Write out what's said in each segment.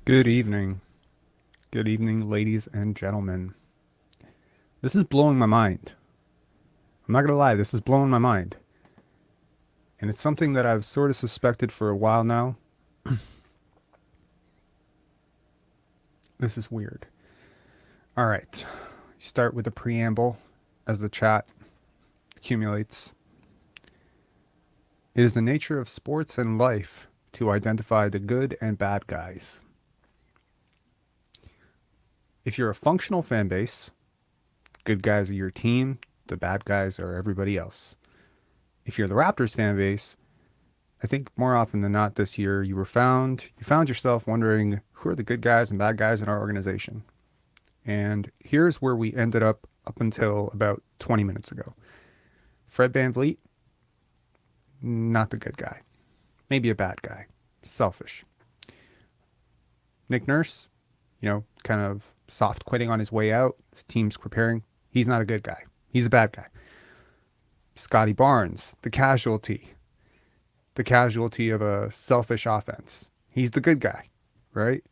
Good evening. Good evening, ladies and gentlemen. This is blowing my mind. I'm not going to lie, this is blowing my mind. And it's something that I've sort of suspected for a while now. This is weird. All right. Start with a preamble as the chat accumulates. It is the nature of sports and life to identify the good and bad guys. If you're a functional fan base, good guys are your team, the bad guys are everybody else. If you're the Raptors fan base, I think more often than not this year you found yourself wondering who are the good guys and bad guys in our organization. And here's where we ended up until about 20 minutes ago. Fred VanVleet, not the good guy. Maybe a bad guy. Selfish. Nick Nurse, kind of soft quitting on his way out. His team's preparing. He's not a good guy. He's a bad guy. Scotty Barnes, the casualty of a selfish offense. He's the good guy, right?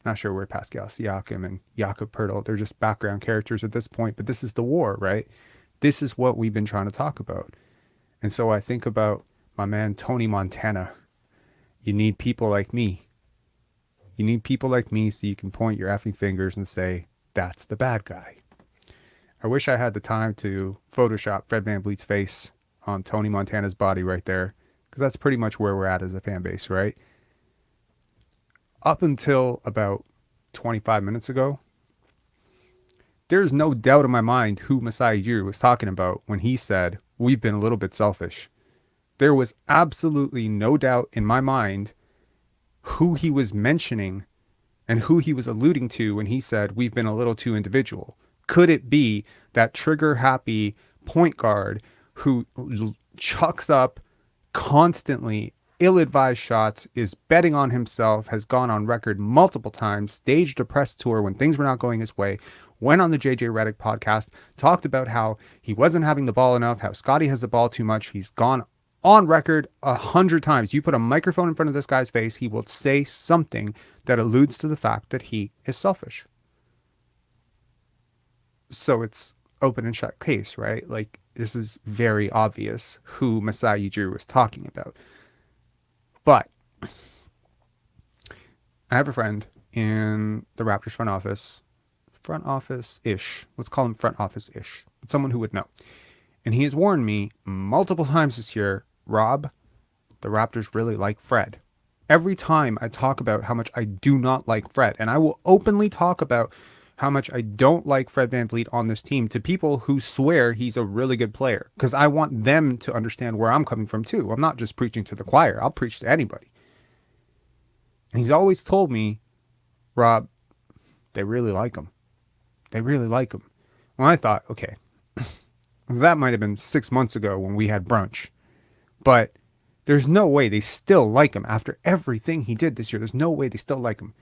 Not sure where Pascal Siakam and Jakob Poeltl, they're just background characters at this point, but this is the war, right? This is what we've been trying to talk about. And so I think about my man Tony Montana. You need people like me. You need people like me so you can point your effing fingers and say, that's the bad guy. I wish I had the time to Photoshop Fred VanVleet's face on Tony Montana's body right there, because that's pretty much where we're at as a fan base, right? Up until about 25 minutes ago, there's no doubt in my mind who Masai Ujiri was talking about when he said, we've been a little bit selfish. There was absolutely no doubt in my mind who he was mentioning and who he was alluding to when he said, we've been a little too individual. Could it be that trigger-happy point guard who chucks up constantly ill-advised shots, is betting on himself, has gone on record multiple times, staged a press tour when things were not going his way, went on the JJ Redick podcast, talked about how he wasn't having the ball enough, how Scotty has the ball too much. He's gone on record 100 times. You put a microphone in front of this guy's face, he will say something that alludes to the fact that he is selfish. So it's open and shut case, right? Like, this is very obvious who Masai Ujiri was talking about. But I have a friend in the Raptors front office-ish. Let's call him front office-ish. But someone who would know. And he has warned me multiple times this year, Rob, the Raptors really like Fred. Every time I talk about how much I do not like Fred, and I will openly talk about how much I don't like Fred VanVleet on this team to people who swear he's a really good player, because I want them to understand where I'm coming from too. I'm not just preaching to the choir. I'll preach to anybody. And he's always told me, Rob, they really like him. They really like him. Well, I thought, okay, that might have been 6 months ago when we had brunch, but there's no way they still like him after everything he did this year. There's no way they still like him.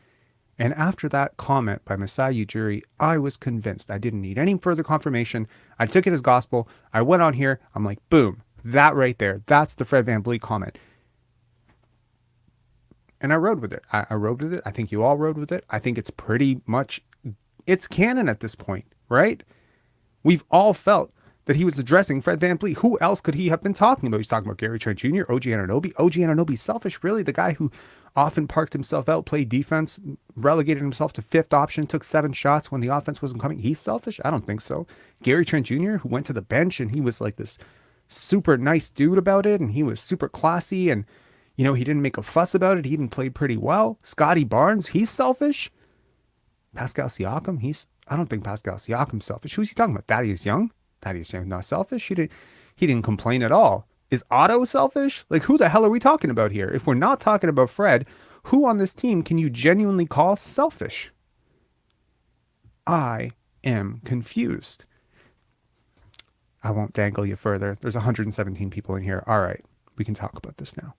And after that comment by Masai Ujiri, I was convinced. I didn't need any further confirmation. I took it as gospel. I went on here. I'm like, boom, that right there. That's the Fred VanVleet comment. And I rode with it. I rode with it. I think you all rode with it. I think it's pretty much, it's canon at this point, right? We've all felt that he was addressing Fred VanVleet. Who else could he have been talking about? He's talking about Gary Trent Jr., OG Anunoby. OG Anunoby, selfish, really? The guy who often parked himself out, played defense, relegated himself to fifth option, took 7 shots when the offense wasn't coming. He's selfish? I don't think so. Gary Trent Jr., who went to the bench and he was like this super nice dude about it, and he was super classy, and he didn't make a fuss about it. He even played pretty well. Scotty Barnes, he's selfish. Pascal Siakam, I don't think Pascal Siakam's selfish. Who's he talking about? Thaddeus Young? Thaddeus Young not selfish. He didn't complain at all. Is Otto selfish? Like, who the hell are we talking about here? If we're not talking about Fred, who on this team can you genuinely call selfish? I am confused. I won't dangle you further. There's 117 people in here. All right, we can talk about this now.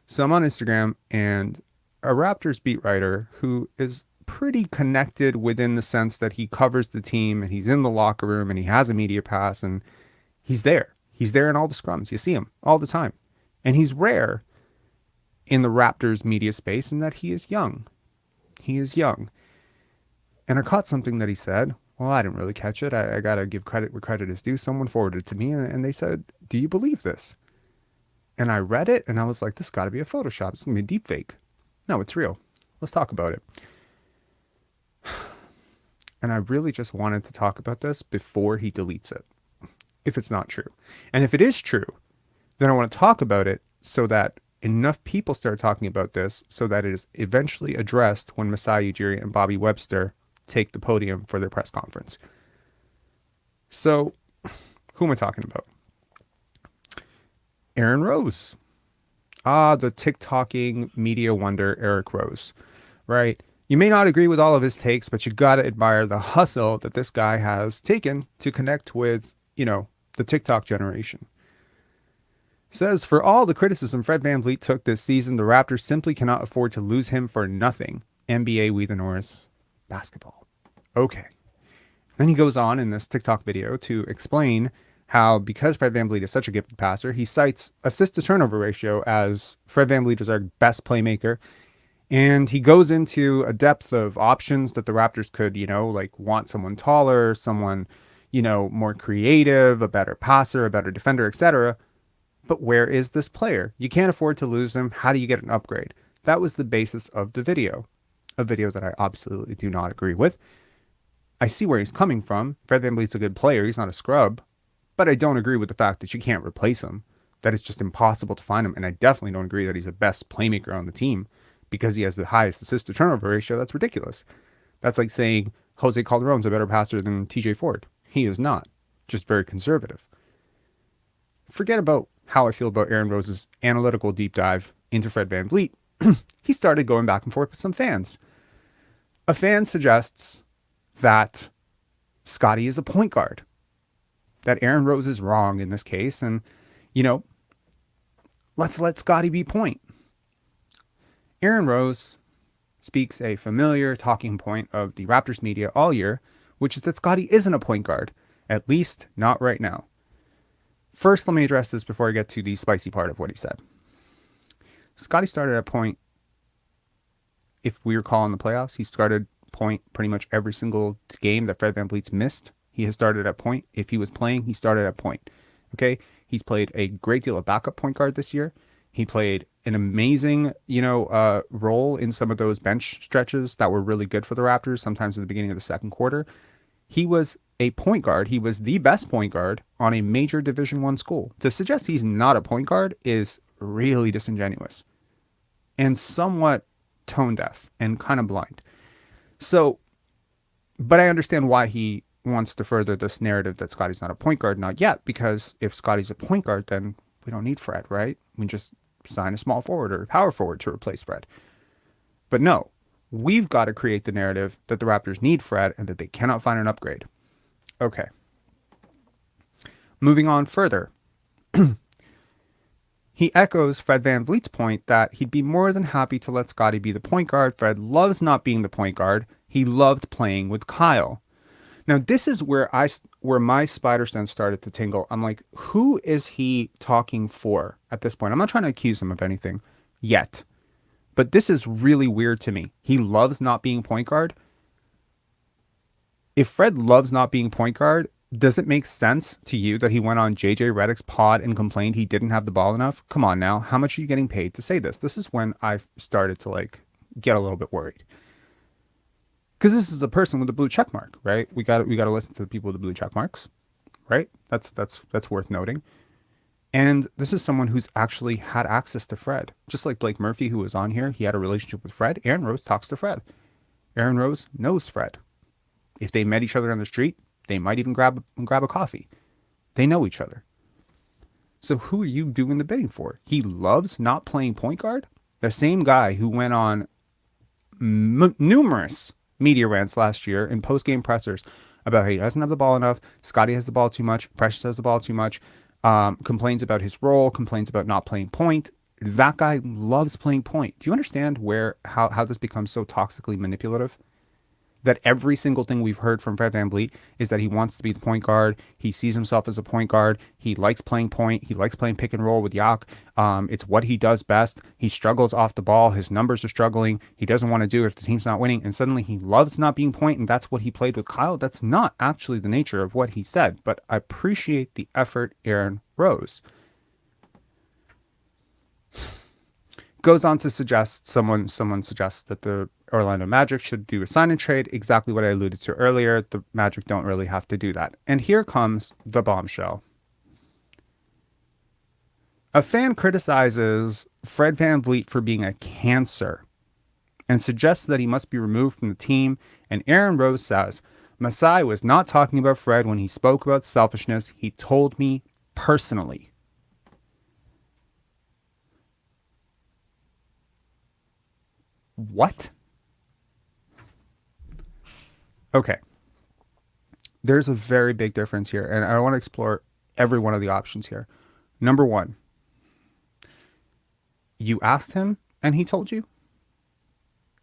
So I'm on Instagram, and a Raptors beat writer who is pretty connected within the sense that he covers the team and he's in the locker room and he has a media pass and he's there. He's there in all the scrums. You see him all the time. And he's rare in the Raptors media space and that he is young. He is young. And I caught something that he said. Well, I didn't really catch it. I got to give credit where credit is due. Someone forwarded it to me and they said, do you believe this? And I read it and I was like, this got to be a Photoshop. It's going to be a deep fake. No, it's real. Let's talk about it. And I really just wanted to talk about this before he deletes it, if it's not true. And if it is true, then I want to talk about it so that enough people start talking about this so that it is eventually addressed when Masai Ujiri and Bobby Webster take the podium for their press conference. So, who am I talking about? Aaron Rose. The TikToking media wonder Eric Rose, right? You may not agree with all of his takes, but you got to admire the hustle that this guy has taken to connect with, the TikTok generation. Says, for all the criticism Fred VanVleet took this season, the Raptors simply cannot afford to lose him for nothing. NBA We the North basketball. Okay. Then he goes on in this TikTok video to explain how, because Fred VanVleet is such a gifted passer, he cites assist to turnover ratio as Fred VanVleet is our best playmaker. And he goes into a depth of options that the Raptors could, want someone taller, someone, more creative, a better passer, a better defender, etc. But where is this player? You can't afford to lose him. How do you get an upgrade? That was the basis of the video, a video that I absolutely do not agree with. I see where he's coming from. Fred VanVleet's a good player. He's not a scrub. But I don't agree with the fact that you can't replace him, that it's just impossible to find him. And I definitely don't agree that he's the best playmaker on the team because he has the highest assist to turnover ratio. That's ridiculous. That's like saying Jose Calderon's a better passer than TJ Ford. He is not. Just very conservative. Forget about how I feel about Aaron Rose's analytical deep dive into Fred VanVleet. He started going back and forth with some fans. A fan suggests that Scotty is a point guard, that Aaron Rose is wrong in this case, and, let's let Scotty be point. Aaron Rose speaks a familiar talking point of the Raptors media all year, which is that Scotty isn't a point guard, at least not right now. First, let me address this before I get to the spicy part of what he said. Scotty started at point, if we recall in the playoffs, he started point pretty much every single game that Fred VanVleet's missed. He has started at point. If he was playing, he started at point. Okay? He's played a great deal of backup point guard this year. He played an amazing, role in some of those bench stretches that were really good for the Raptors, sometimes at the beginning of the second quarter. He was a point guard. He was the best point guard on a major Division I school. To suggest he's not a point guard is really disingenuous and somewhat tone deaf and kind of blind. So, but I understand why he wants to further this narrative that Scotty's not a point guard. Not yet, because if Scotty's a point guard, then we don't need Fred, right? We just sign a small forward or power forward to replace Fred. But no, we've got to create the narrative that the Raptors need Fred and that they cannot find an upgrade. Okay. Moving on further. He echoes Fred VanVleet's point that he'd be more than happy to let Scotty be the point guard. Fred loves not being the point guard. He loved playing with Kyle. Now, this is where my spider sense started to tingle. I'm like, who is he talking for at this point? I'm not trying to accuse him of anything yet, but this is really weird to me. He loves not being point guard. If Fred loves not being point guard, does it make sense to you that he went on JJ Redick's pod and complained he didn't have the ball enough? Come on now. How much are you getting paid to say this? This is when I started to get a little bit worried. Because this is a person with a blue check mark, right? We got to listen to the people with the blue check marks, right? That's worth noting. And this is someone who's actually had access to Fred. Just like Blake Murphy, who was on here, he had a relationship with Fred. Aaron Rose talks to Fred. Aaron Rose knows Fred. If they met each other on the street, they might even grab a coffee. They know each other. So who are you doing the bidding for? He loves not playing point guard? The same guy who went on numerous media rants last year in post-game pressers about how he doesn't have the ball enough, Scotty has the ball too much, Precious has the ball too much, complains about his role, complains about not playing point. That guy loves playing point. Do you understand how this becomes so toxically manipulative? that every single thing we've heard from Fred VanVleet is that he wants to be the point guard. He sees himself as a point guard. He likes playing point. He likes playing pick and roll with Yak. It's what he does best. He struggles off the ball. His numbers are struggling. He doesn't want to do it if the team's not winning. And suddenly he loves not being point, and that's what he played with Kyle. That's not actually the nature of what he said, but I appreciate the effort, Aaron Rose. Goes on to suggest, someone suggests that the Orlando Magic should do a sign and trade. Exactly what I alluded to earlier. The Magic don't really have to do that. And here comes the bombshell. A fan criticizes Fred VanVleet for being a cancer and suggests that he must be removed from the team. And Aaron Rose says, Masai was not talking about Fred when he spoke about selfishness. He told me personally. What? Okay. There's a very big difference here, and I want to explore every one of the options here. Number one, you asked him and he told you.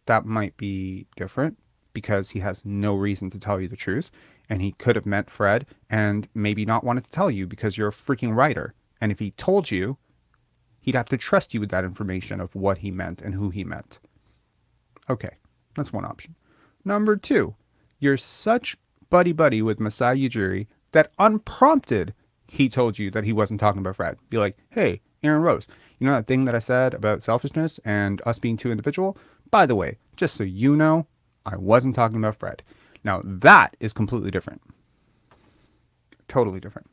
That might be different because he has no reason to tell you the truth, and he could have meant Fred and maybe not wanted to tell you because you're a freaking writer. And if he told you, he'd have to trust you with that information of what he meant and who he meant. Okay, that's one option. Number two, you're such buddy-buddy with Masai Ujiri that unprompted, he told you that he wasn't talking about Fred. Be like, hey, Aaron Rose, you know that thing that I said about selfishness and us being too individual? By the way, just so you know, I wasn't talking about Fred. Now, that is completely different. Totally different.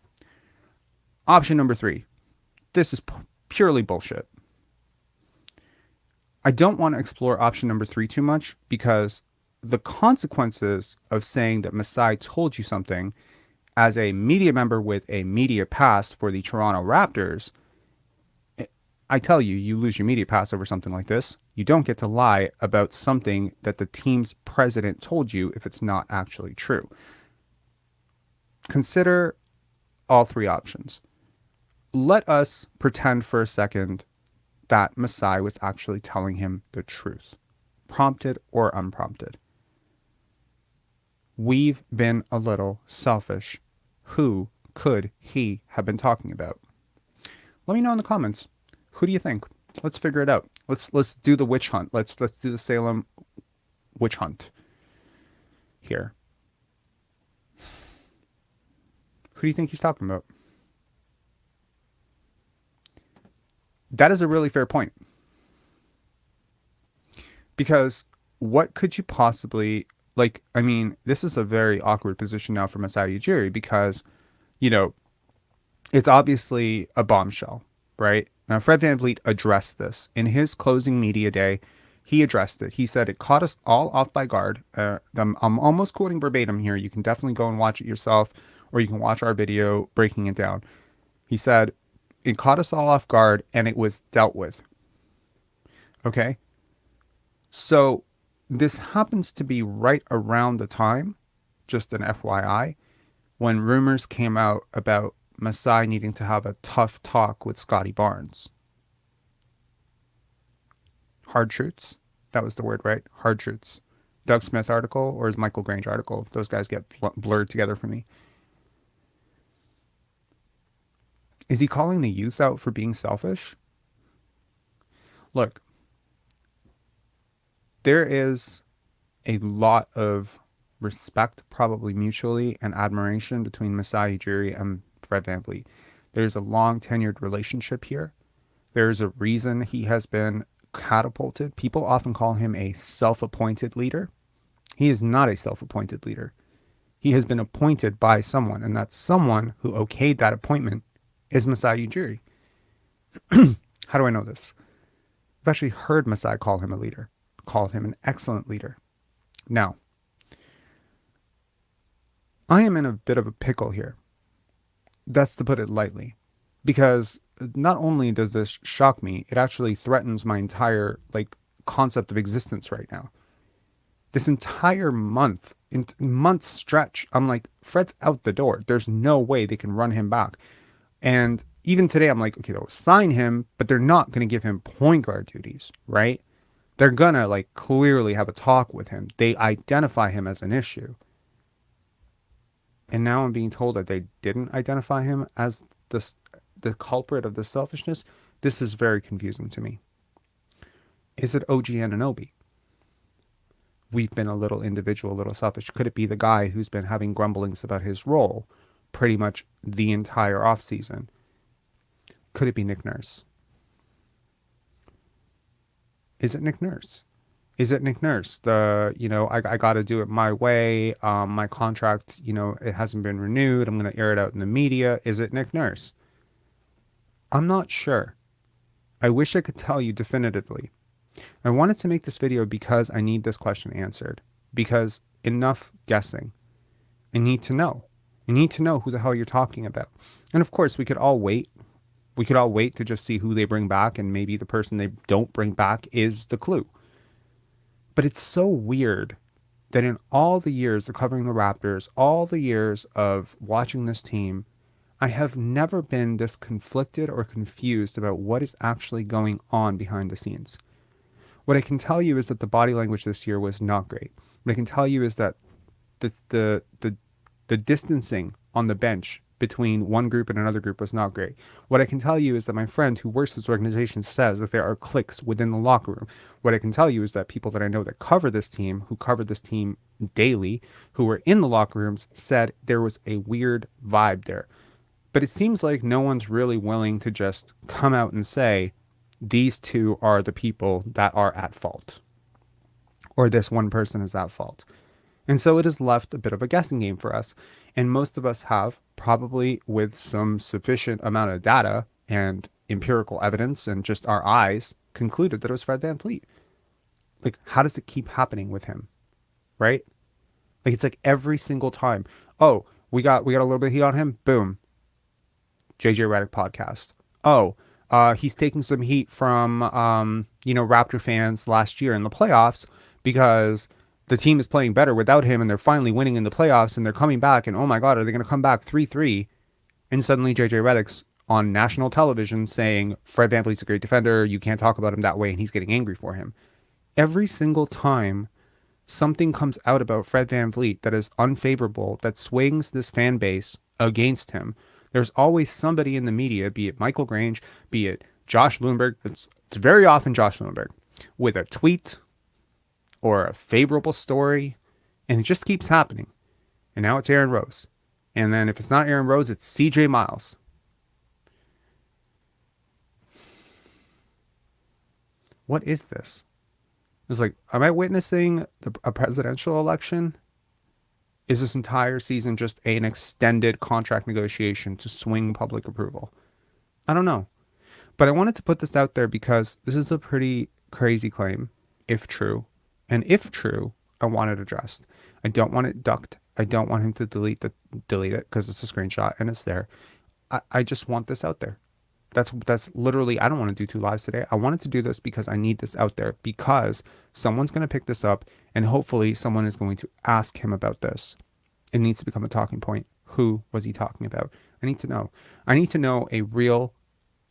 Option number three, this is purely bullshit. I don't want to explore option number three too much because the consequences of saying that Masai told you something as a media member with a media pass for the Toronto Raptors, I tell you, you lose your media pass over something like this. You don't get to lie about something that the team's president told you if it's not actually true. Consider all three options. Let us pretend for a second that Masai was actually telling him the truth, prompted or unprompted. We've been a little selfish. Who could he have been talking about? Let me know in the comments. Who do you think? Let's figure it out. Let's do the witch hunt. Let's do the Salem witch hunt here. Who do you think he's talking about? That is a really fair point. Because what could you possibly, like, I mean, this is a very awkward position now for Masai Ujiri because, you know, it's obviously a bombshell, right? Now, Fred VanVleet addressed this. In his closing media day, he addressed it. He said, it caught us all off by guard. I'm almost quoting verbatim here. You can definitely go and watch it yourself, or you can watch our video breaking it down. He said, it caught us all off guard and it was dealt with. Okay? So this happens to be right around the time, just an FYI, when rumors came out about Masai needing to have a tough talk with Scotty Barnes. Hard truths? That was the word, right? Hard truths. Doug Smith article or his Michael Grange article? Those guys get blurred together for me. Is he calling the youth out for being selfish? Look, there is a lot of respect, probably mutually, and admiration between Masai Ujiri and Fred VanVleet. There's a long tenured relationship here. There's a reason he has been catapulted. People often call him a self-appointed leader. He is not a self-appointed leader. He has been appointed by someone, and that someone who okayed that appointment is Masai Ujiri. How do I know this? I've actually heard Masai call him a leader, called him an excellent leader. Now, I am in a bit of a pickle here. That's to put it lightly, because not only does this shock me, it actually threatens my entire concept of existence right now. This entire month stretch, I'm like, Fred's out the door. There's no way they can run him back. And even today, I'm like, okay, they'll sign him, but they're not going to give him point guard duties, right? They're gonna like clearly have a talk with him. They identify him as an issue. And now I'm being told that they didn't identify him as the culprit of the selfishness. This is very confusing to me. Is it OG Anunoby? We've been a little individual, a little selfish. Could it be the guy who's been having grumblings about his role pretty much the entire offseason? Could it be Nick Nurse? Is it Nick Nurse? Is it Nick Nurse? I got to do it my way. My contract, it hasn't been renewed. I'm going to air it out in the media. Is it Nick Nurse? I'm not sure. I wish I could tell you definitively. I wanted to make this video because I need this question answered. Because enough guessing. I need to know. I need to know who the hell you're talking about. And of course, we could all wait. We could all wait to just see who they bring back, and maybe the person they don't bring back is the clue. But it's so weird that in all the years of covering the Raptors, all the years of watching this team, I have never been this conflicted or confused about what is actually going on behind the scenes. What I can tell you is that the body language this year was not great. What I can tell you is that the distancing on the bench between one group and another group was not great. What I can tell you is that my friend who works for this organization says that there are cliques within the locker room. What I can tell you is that people that I know that cover this team, who cover this team daily, who were in the locker rooms, said there was a weird vibe there. But it seems like no one's really willing to just come out and say, these two are the people that are at fault, or this one person is at fault. And so it has left a bit of a guessing game for us. And most of us have, probably with some sufficient amount of data and empirical evidence and just our eyes, concluded that it was Fred VanVleet. Like, how does it keep happening with him? Right? Like, it's like every single time. Oh, we got a little bit of heat on him. Boom. JJ Redick podcast. Oh, he's taking some heat from, Raptor fans last year in the playoffs because the team is playing better without him and they're finally winning in the playoffs and they're coming back and oh my God, are they going to come back 3-3? And suddenly JJ Redick's on national television saying Fred VanVleet's a great defender. You can't talk about him that way. And he's getting angry for him. Every single time something comes out about Fred VanVleet that is unfavorable, that swings this fan base against him, there's always somebody in the media, be it Michael Grange, be it Josh Bloomberg. It's very often Josh Bloomberg with a tweet or a favorable story, and it just keeps happening. And now it's Aaron Rose. And then if it's not Aaron Rose, it's CJ Miles. What is this? It's like, am I witnessing a presidential election? Is this entire season just an extended contract negotiation to swing public approval? I don't know. But I wanted to put this out there because this is a pretty crazy claim, if true. And if true, I want it addressed. I don't want it ducked. I don't want him to delete it because it's a screenshot and it's there. I just want this out there. That's literally, I don't want to do 2 lives today. I wanted to do this because I need this out there because someone's going to pick this up and hopefully someone is going to ask him about this. It needs to become a talking point. Who was he talking about? I need to know. I need to know a real,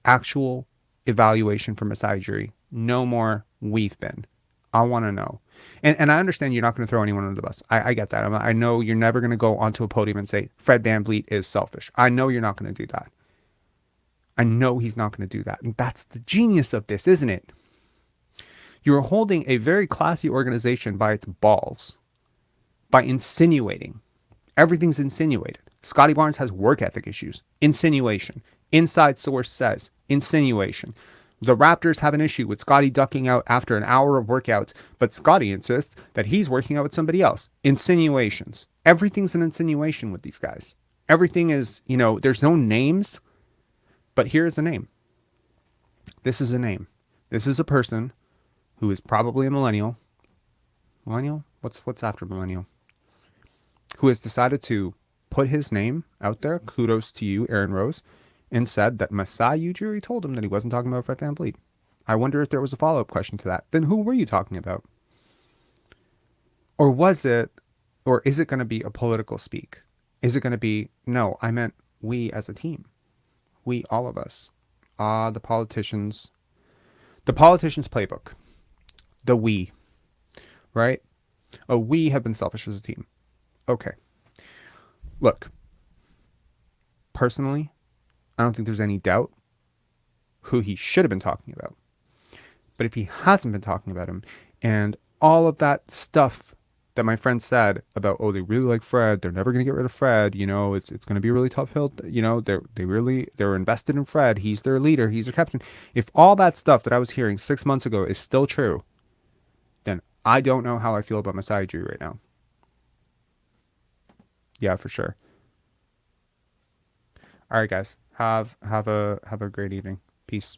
actual evaluation from Masai Ujiri. No more we've been. I want to know. And I understand you're not going to throw anyone under the bus. I get that. I know you're never going to go onto a podium and say, Fred VanVleet is selfish. I know you're not going to do that. I know he's not going to do that. And that's the genius of this, isn't it? You're holding a very classy organization by its balls by insinuating. Everything's insinuated. Scotty Barnes has work ethic issues. Insinuation. Inside source says. Insinuation. The Raptors have an issue with Scotty ducking out after an hour of workouts, but Scotty insists that he's working out with somebody else. Insinuations. Everything's an insinuation with these guys. Everything is, there's no names. But here's a name. This is a name. This is a person who is probably a millennial. Millennial? What's after millennial? Who has decided to put his name out there. Kudos to you, Aaron Rose. And said that Masai Ujiri told him that he wasn't talking about Fred VanVleet. I wonder if there was a follow-up question to that. Then who were you talking about? Or is it going to be a political speak? Is it going to be, no, I meant we as a team. We, all of us, the politicians' playbook. The we, right? Oh, we have been selfish as a team. Okay. Look, personally, I don't think there's any doubt who he should have been talking about. But if he hasn't been talking about him, and all of that stuff that my friend said about, oh, they really like Fred, they're never going to get rid of Fred, it's going to be a really tough hill, they're invested in Fred, he's their leader, he's their captain. If all that stuff that I was hearing 6 months ago is still true, then I don't know how I feel about Masai Ujiri right now. Yeah, for sure. All right, guys, have a great evening. Peace.